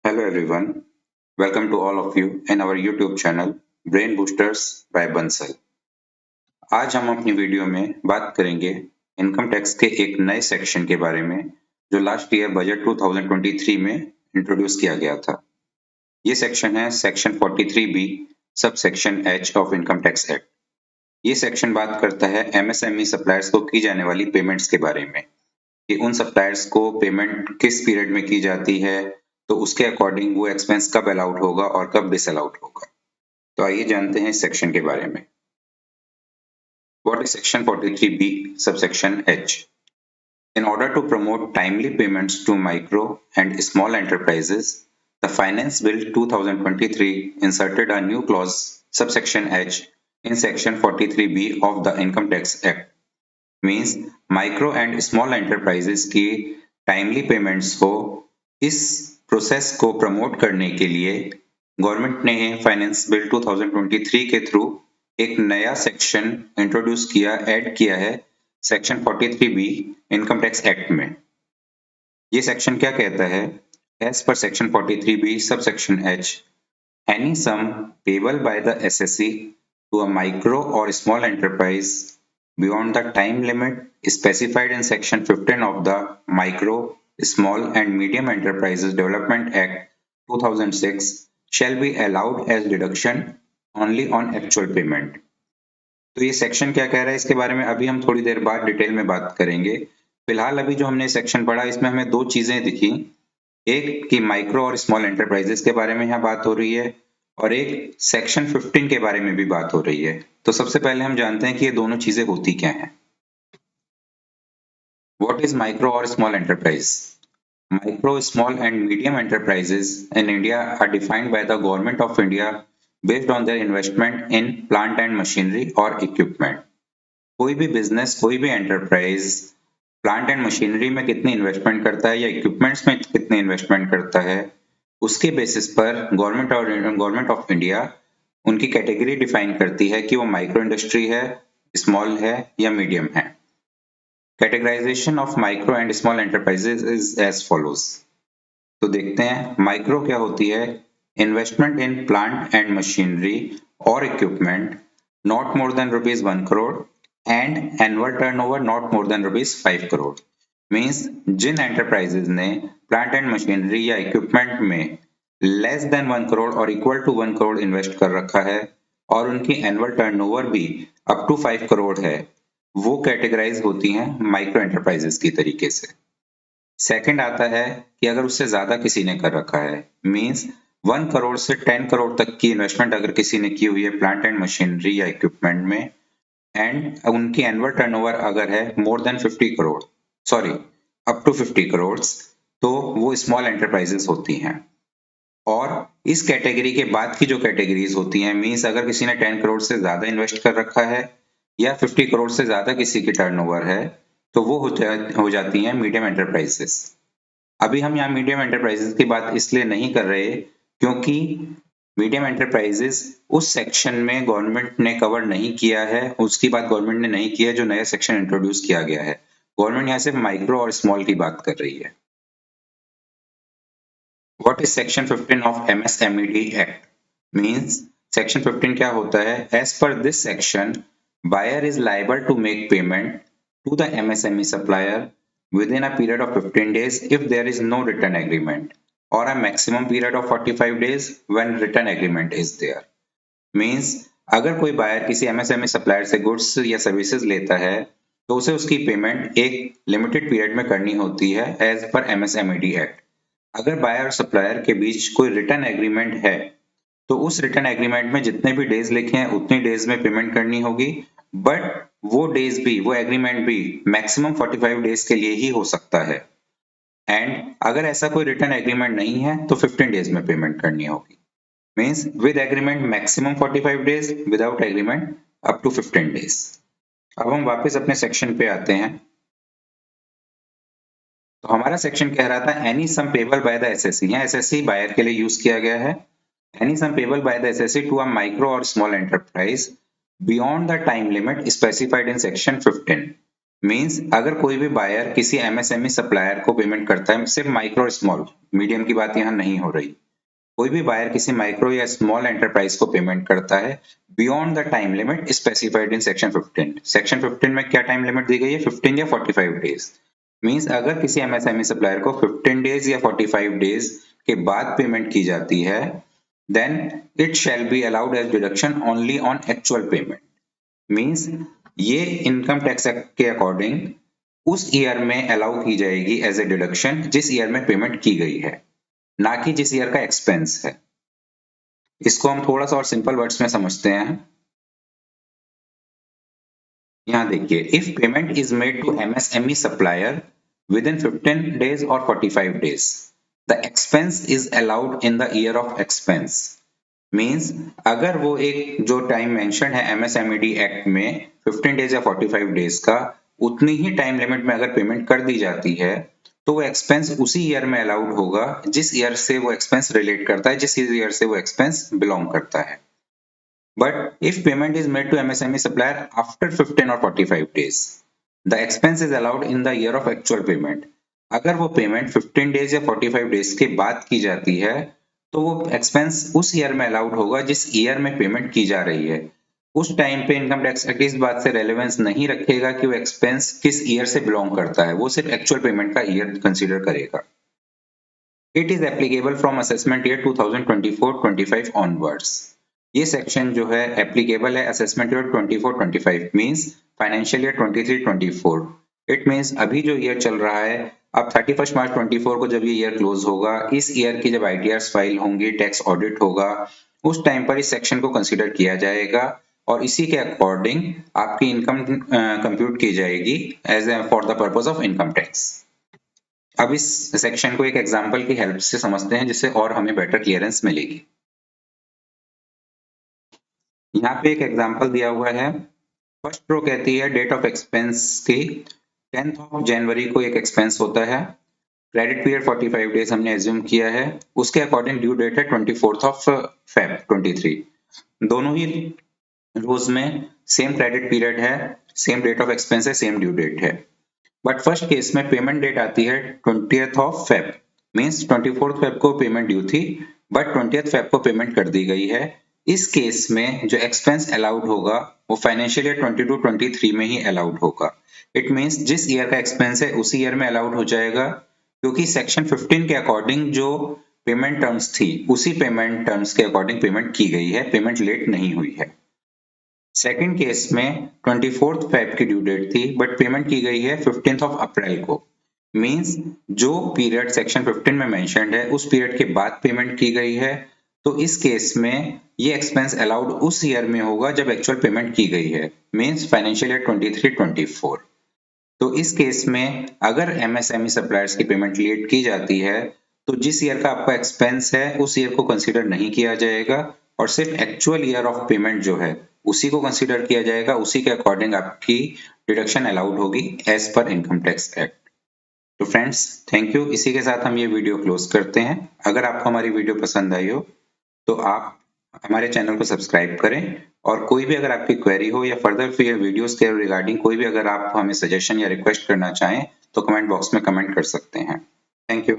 Hello everyone, welcome to all of you in our YouTube channel Brain Boosters by Bansal। आज हम अपनी video में बात करेंगे इनकम टैक्स के एक नए सेक्शन के बारे में जो लास्ट ईयर बजट 2023 में इंट्रोड्यूस किया गया था। ये सेक्शन है section 43B sub section H of income tax act. ये सेक्शन बात करता है एमएसएमई सप्लायर्स को की जाने वाली पेमेंट्स के बारे में कि उन सप्लायर्स को पेमेंट किस पीरियड में की जाती है, तो उसके अकॉर्डिंग वो एक्सपेंस कब अलाउड होगा और कब डिसअलाउड होगा। तो आइए जानते हैं इस सेक्शन के बारे में। What is section 43B subsection H? In order to promote timely payments to micro and small enterprises, the Finance Bill 2023 inserted a new clause subsection H in section 43B of the Income Tax Act. Means micro and small enterprises की timely payments को इस process को promote करने के लिए government ने finance bill 2023 के through एक नया सेक्शन इंट्रोड्यूस किया, ऐड किया है section 43B income tax act में। ये सेक्शन क्या कहता है? As per section 43B sub section H, any sum payable by the SSC to a micro और small enterprise beyond the time limit specified in section 15 of the Micro, Small and Medium Enterprises Development Act 2006 shall be allowed as deduction only on actual payment। तो ये section क्या कह रहा है इसके बारे में अभी हम थोड़ी देर बाद डिटेल में बात करेंगे। फिलहाल अभी जो हमने सेक्शन पढ़ा इसमें हमें दो चीजें दिखी, एक कि माइक्रो और स्मॉल एंटरप्राइजेस के बारे में यहाँ बात हो रही है और एक सेक्शन 15 के बारे में भी बात हो रही है। तो सबसे पहले हम जानते हैं कि ये दोनों चीजें होती क्या हैं। What is micro or small enterprise? Micro, small and medium enterprises in India are defined by the Government of India based on their investment in plant and machinery or equipment। कोई भी बिजनेस, कोई भी enterprise plant and machinery में कितनी investment करता है या equipments में कितनी इन्वेस्टमेंट करता है, उसके बेसिस पर गवर्नमेंट ऑफ इंडिया उनकी कैटेगरी डिफाइन करती है कि वो माइक्रो इंडस्ट्री है, स्मॉल है या मीडियम है। Categorization of micro and small enterprises is as follows. तो देखते हैं माइक्रो क्या होती है। Investment in plant and machinery और equipment not more than ₹1 crore and annual turnover not more than ₹5 crore. Means जिन एंटरप्राइजेज ने प्लांट एंड मशीनरी या इक्विपमेंट में लेस देन 1 करोड़ और इक्वल टू 1 करोड़ इन्वेस्ट कर रखा है और उनकी एनुअल टर्नओवर भी अप टू 5 करोड़ है, वो कैटेगराइज होती हैं माइक्रो एंटरप्राइजेस की तरीके से। सेकंड आता है कि अगर उससे ज्यादा किसी ने कर रखा है, मींस 1 करोड़ से 10 करोड़ तक की इन्वेस्टमेंट अगर किसी ने की हुई है प्लांट एंड मशीनरी या इक्विपमेंट में एंड उनकी एनुअल टर्नओवर अगर है more than 50 crore, sorry up to 50 crore, तो वो स्मॉल एंटरप्राइजेस होती हैं। और इस कैटेगरी के बाद की जो कैटेगरीज होती हैं, मींस अगर किसी ने 10 करोड़ से ज्यादा इन्वेस्ट कर रखा है या 50 करोड़ से ज्यादा किसी की टर्नओवर है, तो वो हो जाती हैं मीडियम एंटरप्राइजेस। अभी हम यहाँ मीडियम एंटरप्राइजेस की बात इसलिए नहीं कर रहे क्योंकि मीडियम एंटरप्राइजेस उस सेक्शन में गवर्नमेंट ने कवर नहीं किया है, उसकी बात गवर्नमेंट ने नहीं किया जो नया सेक्शन इंट्रोड्यूस किया गया है। गवर्नमेंट यहाँ सिर्फ माइक्रो और स्मॉल की बात कर रही है। What is section 15 of MSMED Act? Means section 15 क्या होता है? As per this section, buyer is liable to make payment to the MSME supplier within a period of 15 days if there is no written agreement or a maximum period of 45 days when written agreement is there। Means अगर कोई buyer किसी MSME supplier से goods या services लेता है तो उसे उसकी पेमेंट एक लिमिटेड पीरियड में करनी होती है एज पर MSMED एक्ट। अगर बायर और सप्लायर के बीच कोई रिटर्न एग्रीमेंट है तो उस रिटर्न एग्रीमेंट में जितने भी डेज लिखे हैं उतने डेज में पेमेंट करनी होगी, बट वो डेज भी, वो एग्रीमेंट भी मैक्सिमम 45 डेज के लिए ही हो सकता है। एंड अगर ऐसा कोई रिटर्न एग्रीमेंट नहीं है तो 15 डेज में पेमेंट करनी होगी। Means with agreement maximum 45 days, without agreement up to 15 days. अब हम वापस अपने सेक्शन पे आते हैं। तो हमारा सेक्शन कह रहा था any sum payable by the SSC. यहाँ एसएससी बायर के लिए यूज किया गया है। Any sum payable by the SSC to a micro और small enterprise beyond the time limit specified in section 15। Means अगर कोई भी बायर किसी एमएसएमई सप्लायर को पेमेंट करता है, सिर्फ माइक्रो और स्मॉल, मीडियम की बात यहाँ नहीं हो रही, कोई भी बायर किसी माइक्रो या स्मॉल एंटरप्राइज को पेमेंट करता है beyond the time limit specified in section 15। Section 15 में क्या टाइम लिमिट दी गई है? 15 या 45 डेज। मीन्स अगर किसी एमएसएमई सप्लायर को 15 डेज या 45 डेज के बाद पेमेंट की जाती है, then it shall be allowed as deduction only on actual payment। Means ये इनकम टैक्स एक्ट के अकॉर्डिंग उस ईयर में अलाउ की जाएगी एज ए डिडक्शन जिस ईयर में पेमेंट की गई है, ना कि जिस ईयर का एक्सपेंस है। इसको हम थोड़ा सा और सिंपल वर्ड्स में समझते हैं। यहाँ देखिए, if payment is made to MSME supplier within 15 days और 45 days, the expense is allowed in the year of expense. Means अगर वो एक जो टाइम मेंशन है एमएसएमईडी एक्ट में 15 डेज या 45 डेज का, उतनी ही टाइम लिमिट में अगर पेमेंट कर दी जाती है तो वो एक्सपेंस उसी ईयर में अलाउड होगा जिस ईयर से वो एक्सपेंस रिलेट करता है, जिस ईयर से वो एक्सपेंस बिलोंग करता है। But if payment is made to MSME supplier after 15 और 45 days, the expense is allowed in the year of actual payment. अगर वो पेमेंट 15 डेज या 45 डेज के बाद की जाती है तो वो एक्सपेंस उस ईयर में अलाउड होगा जिस ईयर में पेमेंट की जा रही है। उस टाइम पे इनकम टैक्स एक्ट इस बात से रेलेवेंस नहीं रखेगा कि वो एक्सपेंस किस ईयर से बिलोंग करता है, वो सिर्फ एक्चुअल पेमेंट का ईयर कंसीडर करेगा। It is applicable from assessment year 2024-25 onwards. ये सेक्शन जो है एप्लीकेबल है assessment year 24-25 means financial year 23-24। It means अभी जो ईयर चल रहा है, अब 31 मार्च 24 को जब ये ईयर क्लोज होगा, इस ईयर की जब आईटीआर्स फाइल होंगी, टैक्स ऑडिट होगा, उस टाइम पर इस सेक्शन को कंसीडर किया जाएगा और इसी के अकॉर्डिंग आपकी इनकम कंप्यूट की जाएगी as for the purpose of income tax. अब इस सेक्शन को एक एग्जांपल की हेल्प से समझते हैं जिससे और हमें बेटर क्लियरेंस मिलेगी। यहाँ पे एक एग्जांपल दिया हुआ है। फर्स्ट रो कहती है डेट ऑफ एक्सपेंस की 10th ऑफ जनवरी को एक एक्सपेंस होता है, क्रेडिट पीरियड 45 डेज हमने एज्यूम किया है, उसके अकॉर्डिंग ड्यू डेट है 24th ऑफ फेब 23। दोनों ही रोज में सेम क्रेडिट पीरियड है, सेम डेट ऑफ एक्सपेंस है, सेम ड्यू डेट है। बट फर्स्ट केस में पेमेंट डेट आती है 20th of Feb, means 24th Feb को पेमेंट ड्यू थी बट 20th फेब को पेमेंट कर दी गई है। इस केस में जो एक्सपेंस अलाउड होगा वो फाइनेंशियल ईयर 22-23 में ही अलाउड होगा। इट मींस जिस ईयर का एक्सपेंस है उसी ईयर में अलाउड हो जाएगा, क्योंकि सेक्शन 15 के अकॉर्डिंग जो पेमेंट टर्म्स थी उसी पेमेंट टर्म्स के अकॉर्डिंग पेमेंट की गई है, पेमेंट लेट नहीं हुई है। सेकेंड केस में 24th फेब की ड्यू डेट थी बट पेमेंट की गई है 15th ऑफ अप्रैल को, मींस जो पीरियड सेक्शन 15 में मेंशन्ड है उस पीरियड के बाद पेमेंट की गई है। तो इस केस में ये एक्सपेंस अलाउड उस ईयर में होगा जब एक्चुअल पेमेंट की गई है, मींस फाइनेंशियल ईयर 23-24। तो इस केस में अगर एमएसएमई सप्लायर्स की पेमेंट लेट की जाती है तो जिस ईयर का आपका एक्सपेंस है उस ईयर को कंसीडर नहीं किया जाएगा और सिर्फ एक्चुअल ईयर ऑफ पेमेंट जो है उसी को कंसीडर किया जाएगा, उसी के अकॉर्डिंग आपकी डिडक्शन अलाउड होगी as per income tax act. तो फ्रेंड्स, थैंक यू। इसी के साथ हम ये वीडियो क्लोज करते हैं। अगर आपको हमारी वीडियो पसंद आई हो तो आप हमारे चैनल को सब्सक्राइब करें और कोई भी अगर आपकी क्वेरी हो या फर्दर वीडियोस के रिगार्डिंग कोई भी अगर आप हमें सजेशन या रिक्वेस्ट करना चाहें तो कमेंट बॉक्स में कमेंट कर सकते हैं। Thank you.